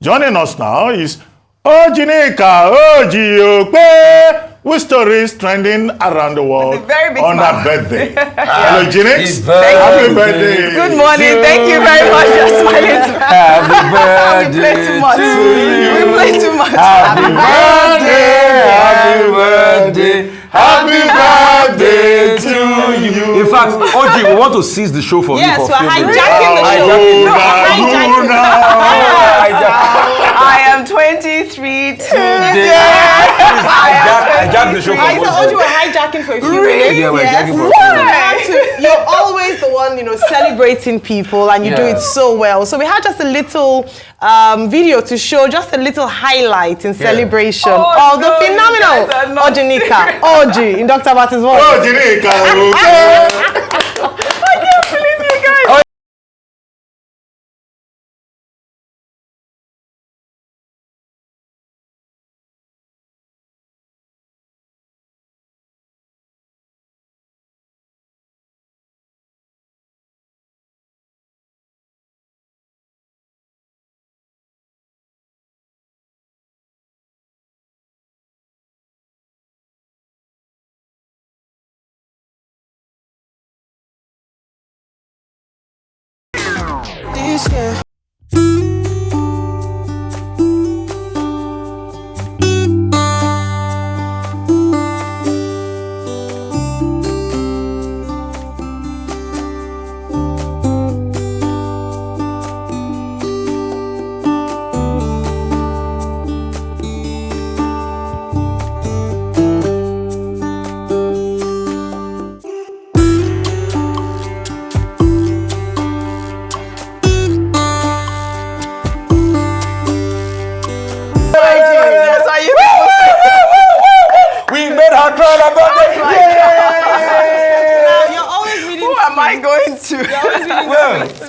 Joining us now is OjyOkpe, with stories trending around the world on her birthday. Hello, Ginix. Happy birthday. Good morning. Thank you very much. You're smiling. Happy birthday. We play too much. We play too much. Happy birthday. Happy birthday. Happy birthday to you. In fact, Oji, we want to seize the show for you for we're hijacking the show. I am 23 today. Hijack the show for I thought you were hijacking for a few minutes. Yeah, we're hijacking for a few minutes. You're always the one, celebrating people, and you do it so well. So we had just a little video to show just a little highlight in celebration of the phenomenal Oji in Dr. Martin's voice. Ojinika, I can't believe you guys.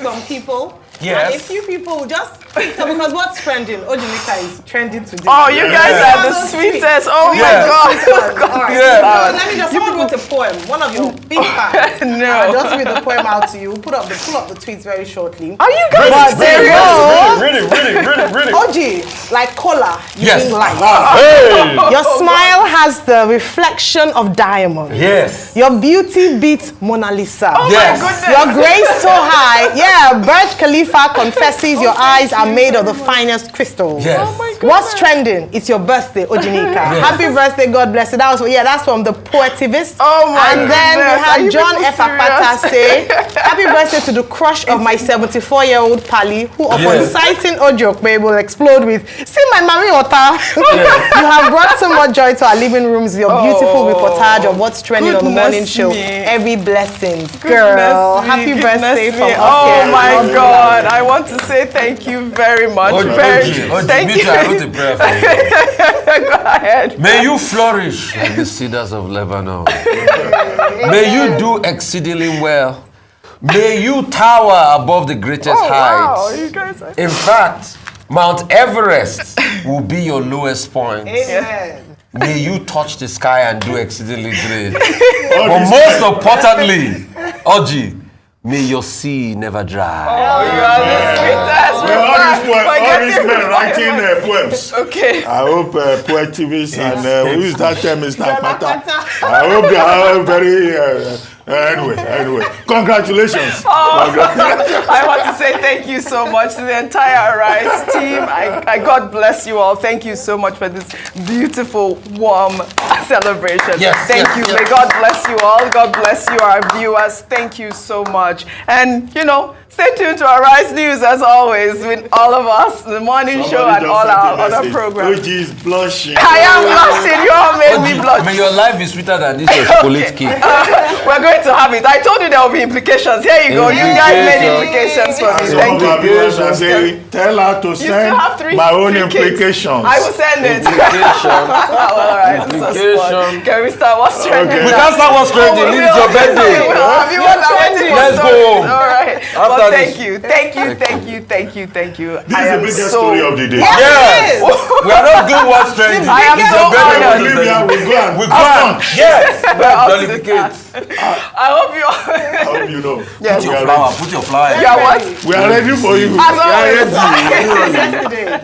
From people. Yes. And a few people just because what's trending? Ojinika is trending today. Oh, you guys are the sweetest. Oh my God. Let me just someone wrote a poem. One of your big fans. No. I'll just read the poem out to you. Pull up the tweets very shortly. Are you guys serious? Really. Oji, like cola, Yes. light. Hey. Your smile has the reflection of diamonds. Yes. Your beauty beats Mona Lisa. Oh Yes. my goodness. Your grace so high. Yeah, Burj Khalifa confesses your eyes are made of the finest crystals. Yes. Oh my goodness. What's trending? It's your birthday, Ojinika. Happy birthday, God bless you. That's from the Poetivist. Oh my And then we goodness. Are had you John people F. Apata say, happy birthday to the crush of my 74-year-old Pali, who upon sighting OjyOkpe will explode with, see my Mami Ota. You have brought so much joy to our living rooms with your beautiful reportage of what's trending on the morning show. Every blessing. Girl, happy birthday from us. Oh my God. I want to say thank you very much. Thank you. I wrote a prayer for you. Go ahead. May you flourish like the cedars of Lebanon. May you do exceedingly well. May you tower above the greatest heights. Wow, you guys are... In fact, Mount Everest will be your lowest point. Amen. May you touch the sky and do exceedingly great. But most importantly, Oji, may your sea never dry. Oh, you are the sweetest. all these men writing poems. Okay. I hope Poetivist and who is that Mr. Apata? I hope they are very... Anyway, congratulations. I want to say thank you so much to the entire Arise team. I God bless you all. Thank you so much for this beautiful, warm celebration. Thank you. May God bless you all. God bless you, our viewers. Thank you so much. And, stay tuned to Arise News as always with all of us, the morning show and all our other programs. Oji is blushing. I am blushing. You all made me blush. May your life be sweeter than this chocolate cake. We're going to have it. I told you there will be implications. Here you go. You guys made implications for me. Thank you. Tell her to send my own implications. I will send it. All right. Implication. Can we start what's trending? We can't start what's trending. It's your birthday. Let's go. All right. After thank you. Thank you. This is the biggest story of the day. Yes. We are not doing what's trending. I am so honored. We go on. Yes. I hope you. I hope you know. Yes. Put your flower. Yeah, what? We are ready for you. As always.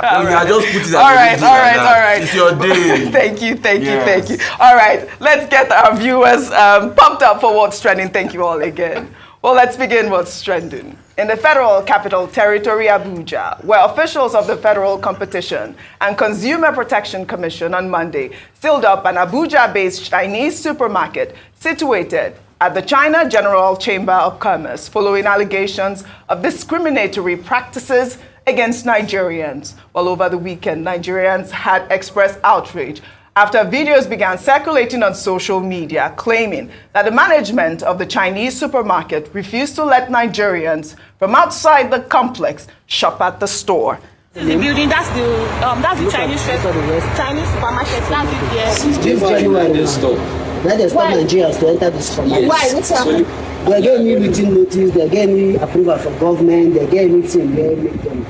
I just put it all right. It's your day. Thank you. All right, let's get our viewers pumped up for what's trending. Thank you all again. Well, let's begin what's trending. In the Federal Capital Territory, Abuja, where officials of the Federal Competition and Consumer Protection Commission on Monday sealed up an Abuja-based Chinese supermarket situated at the China General Chamber of Commerce following allegations of discriminatory practices against Nigerians. Well, over the weekend, Nigerians had expressed outrage after videos began circulating on social media claiming that the management of the Chinese supermarket refused to let Nigerians from outside the complex shop at the store. In the building, that's the Chinese supermarket. That's it there. Since January, they stop Nigerians to enter the supermarket. Why? What's happening? They're getting me written notice. They're getting me approval from government. They're getting me thing. They make them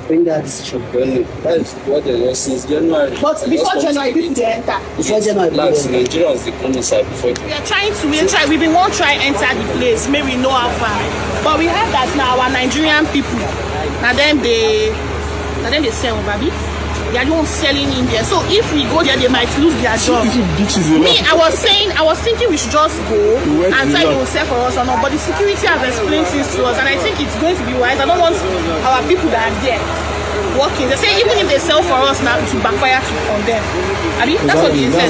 bring that decision. That's what they know since January. But before January, people they enter. Before January, Nigerians they come inside before. We are trying to we've been one try enter the place. Maybe we know how far. But we heard that now our Nigerian people, now then they sell, baby. They are the ones selling in there. So if we go there, they might lose their job. Me, I was thinking we should just go and try to sell for us or not. But the security has explained things to us, and I think it's going to be wise. I don't want our people that are there working. They say even if they sell for us now, it will backfire on them. I mean, that's what they said.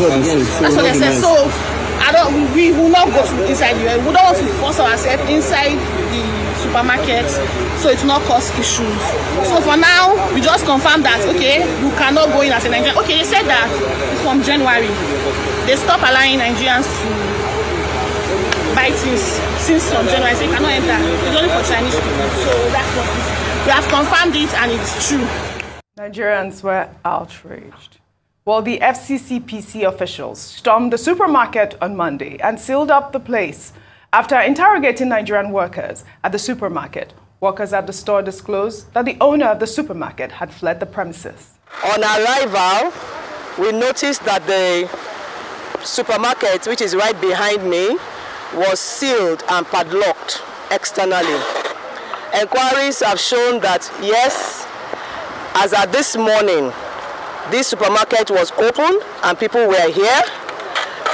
That's what they said. So we will not go inside there. We don't want to force ourselves inside the supermarket, so it will not cause issues. So for now, we just confirm that, okay, you cannot go in as a Nigerian. Okay, they said that from January. They stopped allowing Nigerians to buy things since from January. So you cannot enter. It's only for Chinese people. So that's what it is. We have confirmed it and it's true. Nigerians were outraged. Well, the FCCPC officials stormed the supermarket on Monday and sealed up the place. After interrogating Nigerian workers at the supermarket, workers at the store disclosed that the owner of the supermarket had fled the premises. On arrival, we noticed that the supermarket, which is right behind me, was sealed and padlocked externally. Enquiries have shown that, yes, as at this morning, this supermarket was open and people were here.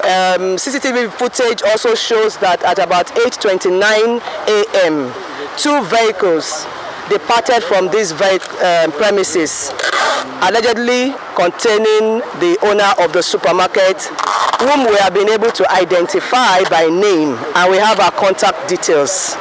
CCTV footage also shows that at about 8:29 a.m., two vehicles departed from these premises, allegedly containing the owner of the supermarket, whom we have been able to identify by name, and we have our contact details.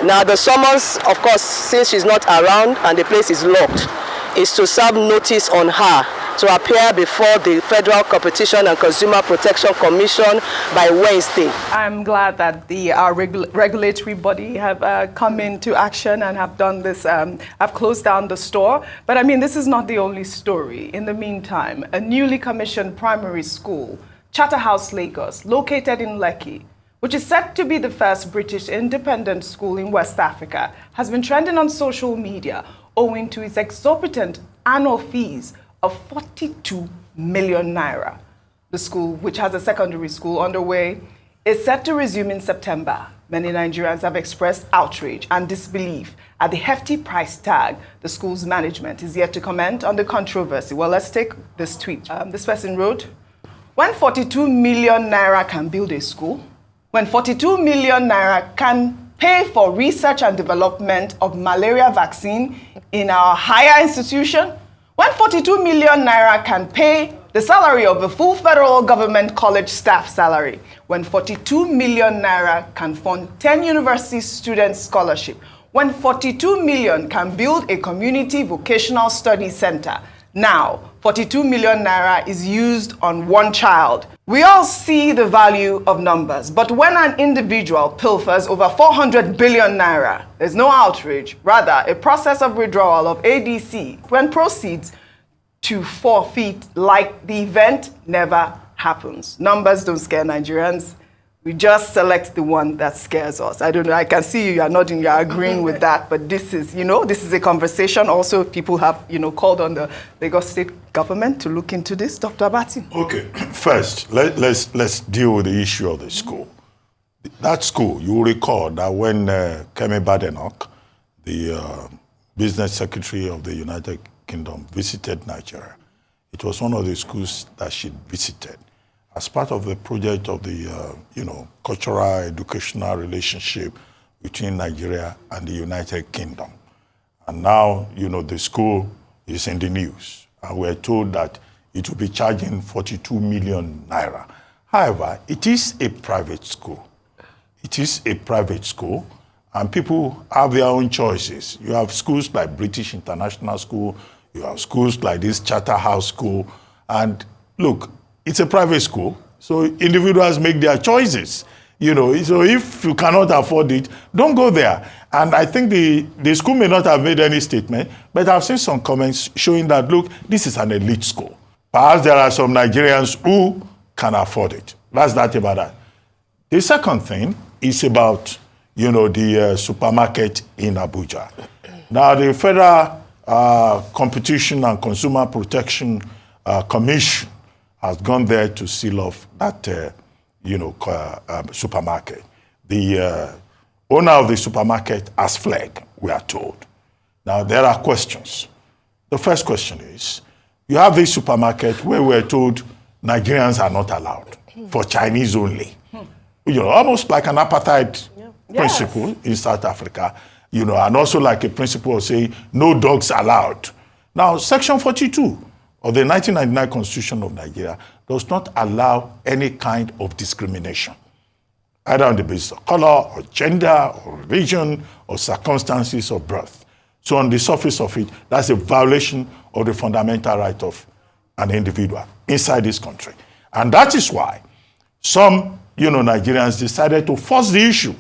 Now the summons, of course, since she's not around and the place is locked, is to serve notice on her to appear before the Federal Competition and Consumer Protection Commission by Wednesday. I'm glad that our regulatory body have come into action and have done this, have closed down the store. But I mean, this is not the only story. In the meantime, a newly commissioned primary school, Charterhouse Lagos, located in Lekki, which is said to be the first British independent school in West Africa, has been trending on social media owing to its exorbitant annual fees of 42 million naira. The school, which has a secondary school underway, is set to resume in September. Many Nigerians have expressed outrage and disbelief at the hefty price tag. The school's management is yet to comment on the controversy. Well, let's take this tweet. This person wrote, when 42 million naira can build a school, when 42 million naira can pay for research and development of malaria vaccine in our higher institution, when 42 million naira can pay the salary of a full federal government college staff salary, when 42 million naira can fund 10 university students scholarship, when 42 million can build a community vocational studies center, now 42 million naira is used on one child. We all see the value of numbers, but when an individual pilfers over 400 billion naira, there's no outrage, rather a process of withdrawal of ADC when proceeds to forfeit like the event never happens. Numbers don't scare Nigerians. We just select the one that scares us. I don't know, I can see you are nodding, you are agreeing with that, but this is, this is a conversation. Also, people have, called on the Lagos state government to look into this. Dr. Abati. Okay, first, let's deal with the issue of the school. That school, you will recall that when Kemi Badenoch, the business secretary of the United Kingdom visited Nigeria, it was one of the schools that she visited as part of the project of the, cultural, educational relationship between Nigeria and the United Kingdom. And now, the school is in the news. And we're told that it will be charging 42 million naira. However, it is a private school. It is a private school, and people have their own choices. You have schools like British International School, you have schools like this Charterhouse School, and look, it's a private school, so individuals make their choices. So if you cannot afford it, don't go there. And I think the school may not have made any statement, but I've seen some comments showing that, look, this is an elite school. Perhaps there are some Nigerians who can afford it. That's that about that. The second thing is about, the supermarket in Abuja. Now, the Federal Competition and Consumer Protection Commission has gone there to seal off that, supermarket. The owner of the supermarket has fled, we are told. Now, there are questions. The first question is, you have this supermarket where we're told Nigerians are not allowed, for Chinese only. Almost like an apartheid principle in South Africa, and also like a principle of saying no dogs allowed. Now, Section 42 of the 1999 Constitution of Nigeria does not allow any kind of discrimination, either on the basis of color or gender or religion or circumstances of birth. So on the surface of it, that's a violation of the fundamental right of an individual inside this country. And that is why some, Nigerians decided to force the issue.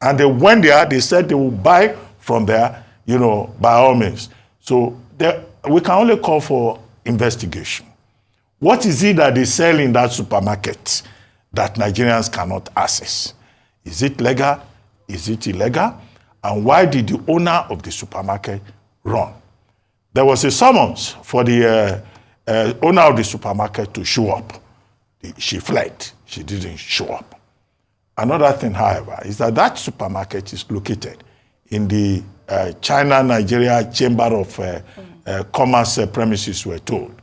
And they went there, they said they will buy from there, by all means. So we can only call for investigation. What is it that they sell in that supermarket that Nigerians cannot access? Is it legal? Is it illegal? And why did the owner of the supermarket run? There was a summons for the owner of the supermarket to show up. She fled. She didn't show up. Another thing, however, is that supermarket is located in the China-Nigeria Chamber of Commerce premises, we're told.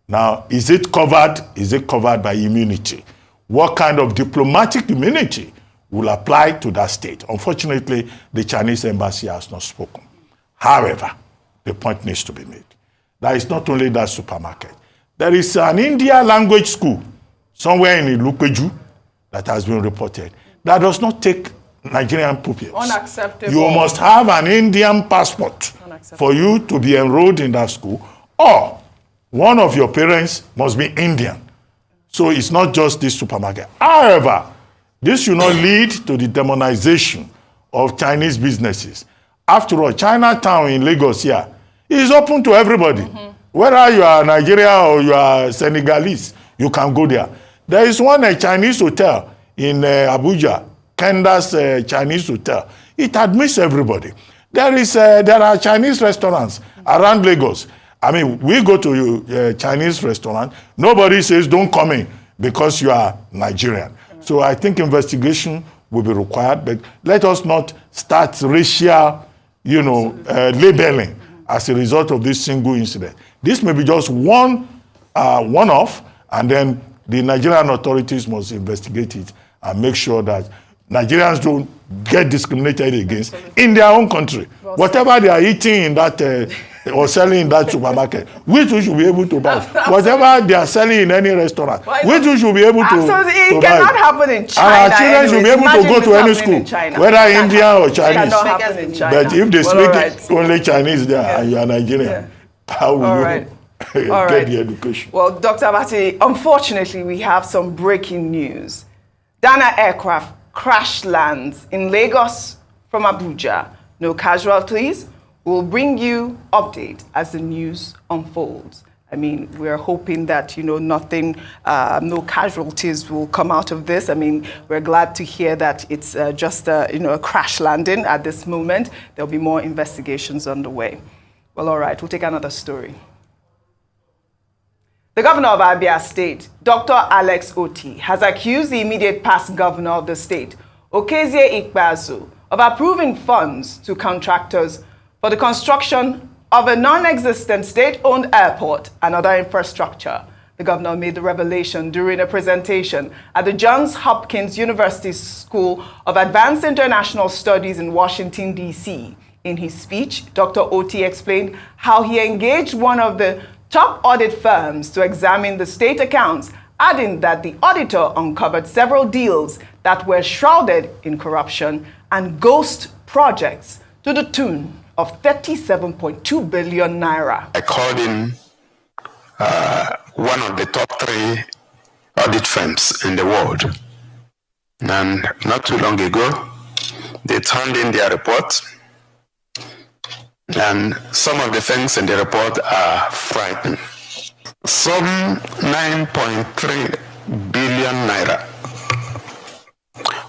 Now, is it covered? Is it covered by immunity? What kind of diplomatic immunity will apply to that state? Unfortunately, the Chinese embassy has not spoken. However, the point needs to be made. That is not only that supermarket. There is an India language school somewhere in Ikpeazu that has been reported that does not take Nigerian pupils. Unacceptable. You must have an Indian passport for you to be enrolled in that school, or one of your parents must be Indian. So it's not just this supermarket. However, this should not lead to the demonization of Chinese businesses. After all, Chinatown in Lagos here is open to everybody. Whether you are Nigerian or you are Senegalese, you can go there. There is one Chinese hotel in Abuja, Kenda's Chinese hotel. It admits everybody. There are Chinese restaurants around Lagos. I mean, we go to a Chinese restaurant, nobody says don't come in because you are Nigerian. So I think investigation will be required, but let us not start racial, labeling as a result of this single incident. This may be just one-off, and then the Nigerian authorities must investigate it and make sure that Nigerians don't get discriminated against in their own country. Whatever they are eating in that or selling in that supermarket, which we should be able to buy. Whatever they are selling in any restaurant, which we should be able to buy. It cannot happen in China. And our children should be able to go to any school, whether Indian or Chinese. Happen in China. But if they speak only Chinese there and you are Nigerian, how will you get the education? Well, Dr. Abati, unfortunately, we have some breaking news. Dana aircraft crash lands in Lagos from Abuja. No casualties. We'll bring you update as the news unfolds. I mean, we're hoping that, nothing, no casualties will come out of this. I mean, we're glad to hear that it's just, a crash landing at this moment. There'll be more investigations underway. Well, all right, we'll take another story. The governor of Abia State, Dr. Alex Otti, has accused the immediate past governor of the state, Ikpeazu, of approving funds to contractors for the construction of a non-existent state-owned airport and other infrastructure. The governor made the revelation during a presentation at the Johns Hopkins University School of Advanced International Studies in Washington, D.C. In his speech, Dr. Otti explained how he engaged one of the top audit firms to examine the state accounts, adding that the auditor uncovered several deals that were shrouded in corruption and ghost projects to the tune of 37.2 billion naira. I called in one of the top 3 audit firms in the world. And not too long ago, they turned in their report. And some of the things in the report are frightening. Some 9.3 billion naira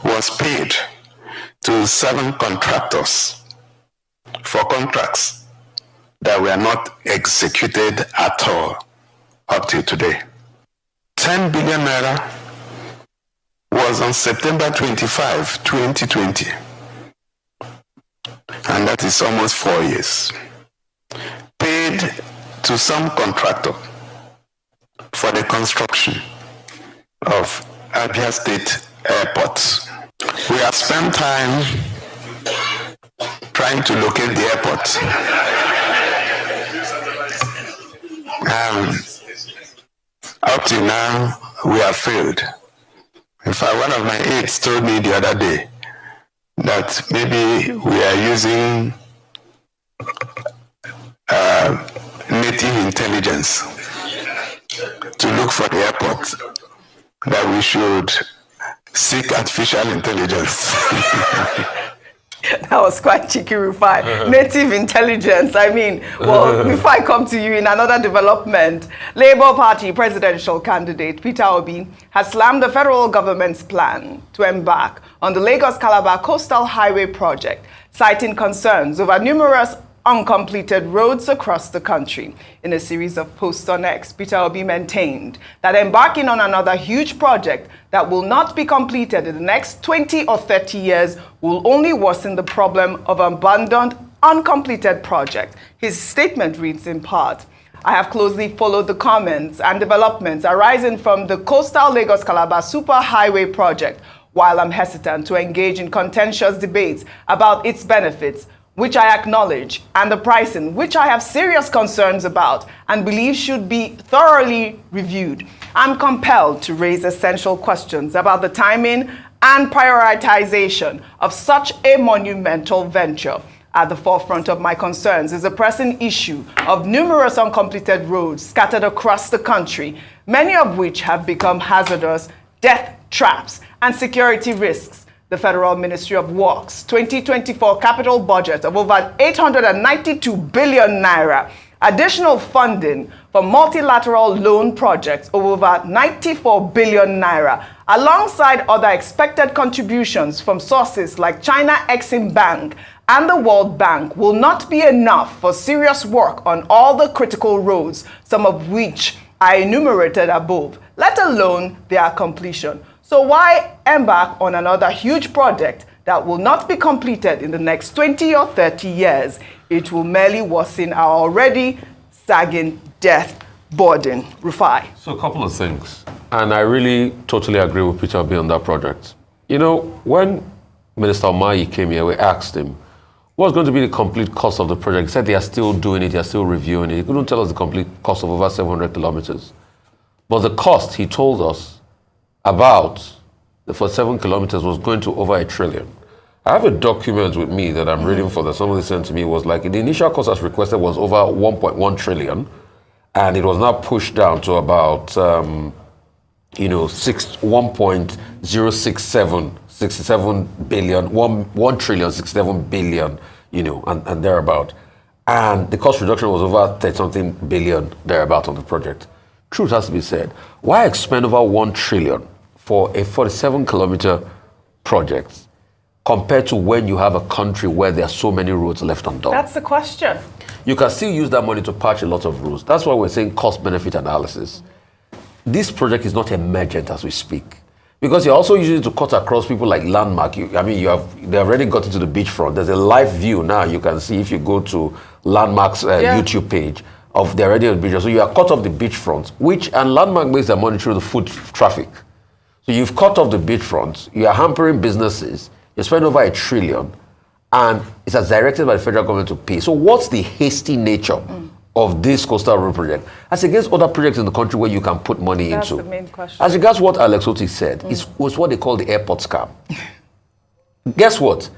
was paid to 7 contractors for contracts that were not executed at all up to today. 10 billion naira was on September 25, 2020. And that is almost 4 years. Paid to some contractor for the construction of Abia State Airport. We have spent time trying to locate the airport. Up to now, we have failed. In fact, one of my aides told me the other day that maybe we are using native intelligence to look for the airport, that we should seek artificial intelligence. That was quite cheeky, Rufai. Native intelligence. I mean, well, before I come to you in another development, Labour Party presidential candidate Peter Obi has slammed the federal government's plan to embark on the Lagos-Calabar coastal highway project, citing concerns over numerous uncompleted roads across the country. In a series of posts on X, Peter Obi maintained that embarking on another huge project that will not be completed in the next 20 or 30 years will only worsen the problem of abandoned, uncompleted projects. His statement reads in part, "I have closely followed the comments and developments arising from the coastal Lagos-Calabar superhighway project, while I'm hesitant to engage in contentious debates about its benefits, which I acknowledge, and the pricing, which I have serious concerns about and believe should be thoroughly reviewed. I'm compelled to raise essential questions about the timing and prioritization of such a monumental venture. At the forefront of my concerns is the pressing issue of numerous uncompleted roads scattered across the country, many of which have become hazardous death traps and security risks. The Federal Ministry of Works 2024 capital budget of over 892 billion naira, additional funding for multilateral loan projects of over 94 billion naira, alongside other expected contributions from sources like China Exim Bank and the World Bank, will not be enough for serious work on all the critical roads, some of which are enumerated above, let alone their completion. So why embark on another huge project that will not be completed in the next 20 or 30 years? It will merely worsen our already sagging death burden." Rufai. So a couple of things. And I really totally agree with Peter Obi on that project. You know, when Minister Omayi came here, we asked him, what's going to be the complete cost of the project? He said they are still doing it, they are still reviewing it. He couldn't tell us the complete cost of over 700 kilometers. But the cost, he told us, about for 7 kilometers was going to over 1 trillion. I have a document with me that I'm reading for that somebody sent to me. Was like the initial cost as requested was over 1.1 trillion, and it was now pushed down to about 1.067 billion, 1 trillion 67 billion, and thereabout. And the cost reduction was over 30-something billion thereabout on the project. Truth has to be said. Why expend over 1 trillion for a 47-kilometer project compared to when you have a country where there are so many roads left undone? That's the question. You can still use that money to patch a lot of roads. That's why we're saying cost-benefit analysis. This project is not emergent as we speak, because you're also using it to cut across people like Landmark. They've already got into the beachfront. There's a live view now you can see if you go to Landmark's YouTube page of their already on beach. So you are cut off the beachfront, and Landmark makes their money through the foot traffic. So you've cut off the beachfront, you are hampering businesses, you spend over $1 trillion, and it's as directed by the federal government to pay. So what's the hasty nature of this coastal road project as against other projects in the country where you can put money That's into? The main question. As regards what Alex Otti said, was what they call the airport scam. Guess what?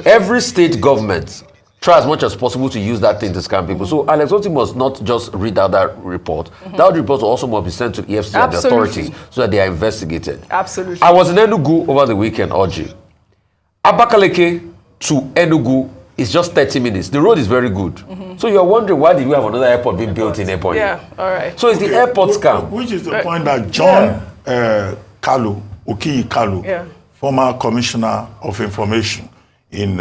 Every state government try as much as possible to use that thing to scam people. So Alex Otti must not just read out that report. That report also must be sent to EFCC and the authorities so that they are investigated. Absolutely. I was in Enugu over the weekend, Oji. Abakaleke to Enugu is just 30 minutes. The road is very good. So you're wondering, why did we have another airport being built in Airport? Yeah, all right. So it's the airport scam. Which is the point that John Kalu, Okiyi Kalu, former Commissioner of Information in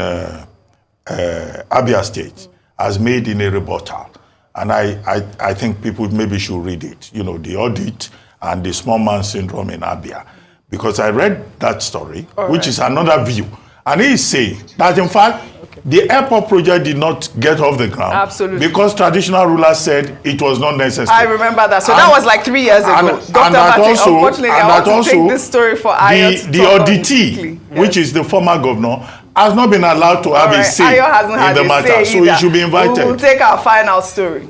Abia State, has made in a rebuttal. And I think people maybe should read it, you know, the audit and the small man syndrome in Abia. Because I read that story, which is another view. And he is saying that, in fact, the airport project did not get off the ground. Absolutely. Because traditional rulers said it was not necessary. I remember that. So that was like 3 years ago. Dr. Bating, unfortunately, I want to take this story for Ayo. The auditee, which is the former governor, has not been allowed to have a say in the matter. So he should be invited. We'll take our final story.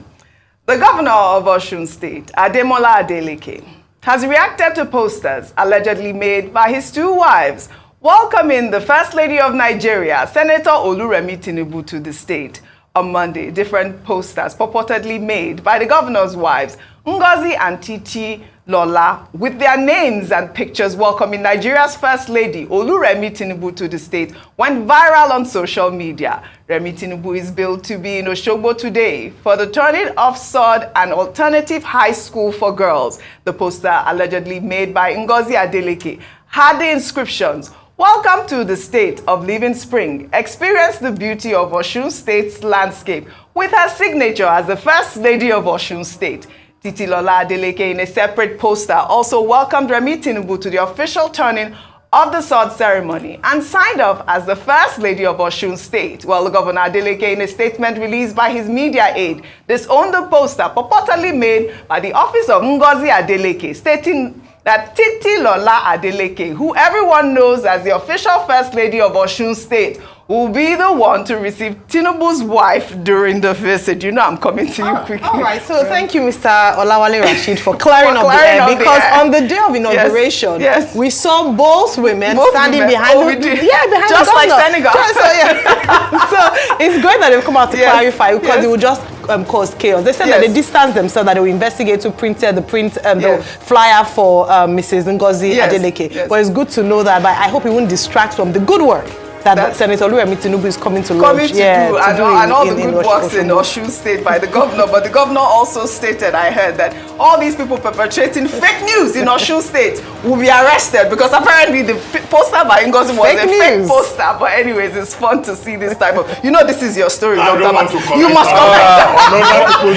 The governor of Osun State, Ademola Adeleke, has reacted to posters allegedly made by his 2 wives welcoming the First Lady of Nigeria, Senator Oluremi Tinubu, to the state. On Monday, different posters purportedly made by the governor's wives, Ngozi and Titi Lola, with their names and pictures welcoming Nigeria's First Lady, Oluremi Tinubu, to the state, went viral on social media. Remi Tinubu is billed to be in Osogbo today for the turning of Sod, an alternative high school for girls. The poster, allegedly made by Ngozi Adeleke, had the inscriptions, "Welcome to the state of living spring. Experience the beauty of Osun State's landscape," with her signature as the First Lady of Osun State. Titi Lola Adeleke, in a separate poster, also welcomed Remi Tinubu to the official turning of the sword ceremony and signed off as the First Lady of Osun State. Well, Governor Adeleke, in a statement released by his media aide, disowned the poster purportedly made by the office of Ngozi Adeleke, stating that Titi Lola Adeleke, who everyone knows as the official First Lady of Osun State, will be the one to receive Tinubu's wife during the visit. You know I'm coming to you quickly. All right, so thank you, Mr. Olawale Rashid, for clearing up the air, because on the day of inauguration, we saw both women standing behind the just like Senegal. So it's great that they've come out to clarify, because it will just cause chaos. They said that they distanced themselves, that they will investigate who printed the flyer for Mrs. Ngozi Adeleke. But it's good to know that, but I hope it won't distract from the good work that Senator Oluremi Tinubu is coming to launch. And all the good works in Osun State by the governor. But the governor also stated, I heard, that all these people perpetrating fake news in Osun State will be arrested, because apparently the poster by Ngozi was a fake poster. But anyways, it's fun to see this type of... You know, this is your story, Dr. Bating. You must comment.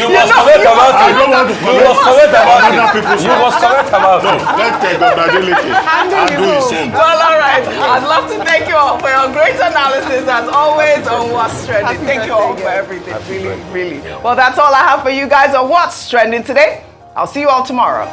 You must comment about it. You must comment about it. You must comment about it. Let's take Dr. Adeleke and do his own. Well, all right. I'd love to thank you all for your great analysis, as always, on What's Trending. Thank you all for everything. Really, really. Well, that's all I have for you guys on What's Trending today. I'll see you all tomorrow.